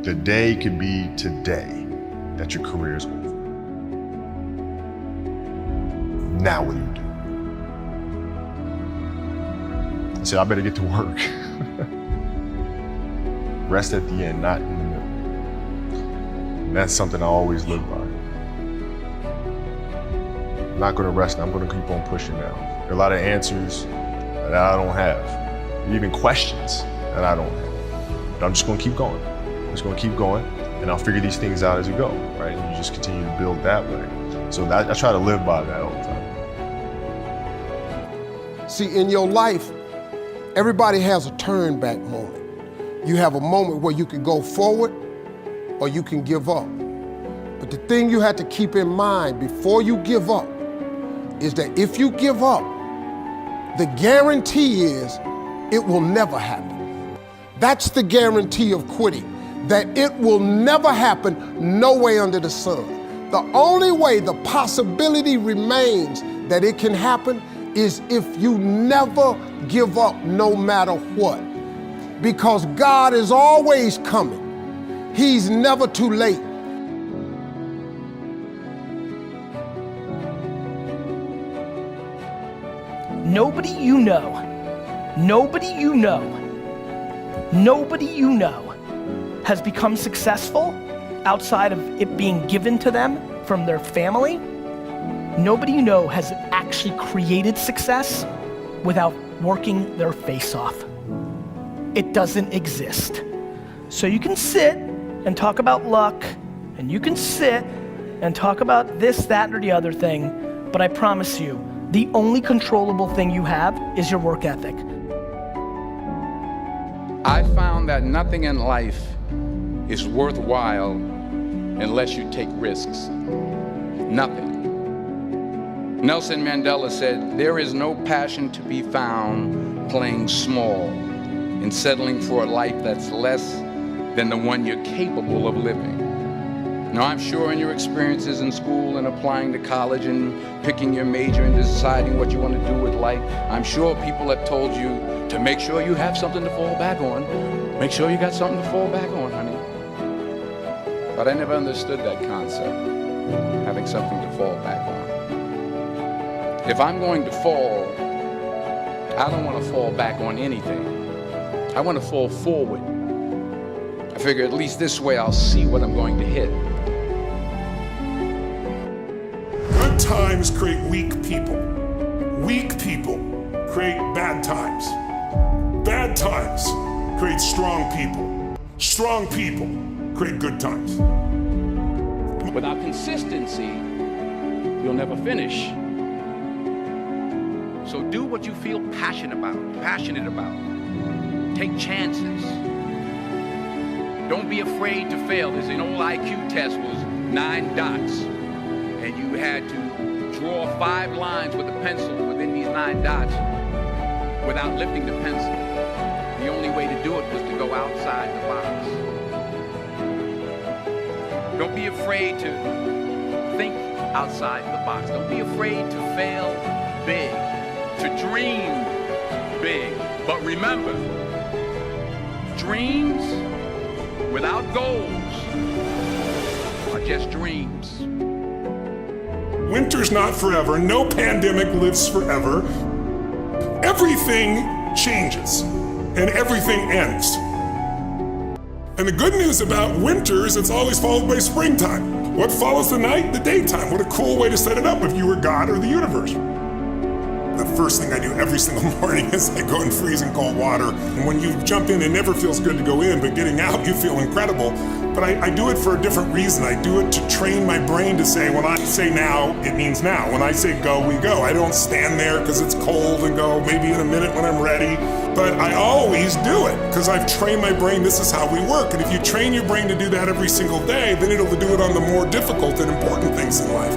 The day could be today that your career is over. Now what do you do? I said, I better get to work. Rest at the end, not in the middle. And that's something I always live by. I'm not gonna rest, I'm gonna keep on pushing now. There are a lot of answers that I don't have, even questions that I don't have. But I'm just gonna keep going. I'm just gonna keep going, and I'll figure these things out as we go, right? And you just continue to build that way. So I try to live by that all the time. See, in your life, everybody has a turn back moment. You have a moment where you can go forward or you can give up. But the thing you have to keep in mind before you give up is that if you give up, the guarantee is it will never happen. That's the guarantee of quitting, that it will never happen no way under the sun. The only way the possibility remains that it can happen is if you never give up no matter what. Because God is always coming. He's never too late. Nobody you know has become successful outside of it being given to them from their family. Nobody you know has actually created success without working their face off. It doesn't exist. So you can sit and talk about luck, and you can sit and talk about this, that, or the other thing, but I promise you, the only controllable thing you have is your work ethic. I found that nothing in life is worthwhile unless you take risks. Nothing. Nelson Mandela said, "There is no passion to be found playing small and settling for a life that's less than the one you're capable of living." Now, I'm sure in your experiences in school and applying to college and picking your major and deciding what you want to do with life, I'm sure people have told you to make sure you have something to fall back on. Make sure you got something to fall back on, honey. But I never understood that concept, having something to fall back on. If I'm going to fall, I don't want to fall back on anything. I want to fall forward. I figure at least this way I'll see what I'm going to hit. Good times create weak people. Weak people create bad times. Bad times create strong people. Strong people create good times. Without consistency, you'll never finish. So do what you feel passionate about. Take chances. Don't be afraid to fail. There's an old IQ test was 9 dots, and you had to draw 5 lines with a pencil within these 9 dots without lifting the pencil. The only way to do it was to go outside the box. Don't be afraid to think outside the box. Don't be afraid to fail big, to dream big. But remember, dreams without goals are just dreams. Winter's not forever. No pandemic lives forever. Everything changes and everything ends. And the good news about winter is it's always followed by springtime. What follows the night? The daytime. What a cool way to set it up if you were God or the universe. The first thing I do every single morning is I go in freezing cold water. And when you jump in, it never feels good to go in, but getting out, you feel incredible. But I do it for a different reason. I do it to train my brain to say, when I say now, it means now. When I say go, we go. I don't stand there because it's cold and go maybe in a minute when I'm ready. But I always do it because I've trained my brain, this is how we work. And if you train your brain to do that every single day, then it'll do it on the more difficult and important things in life.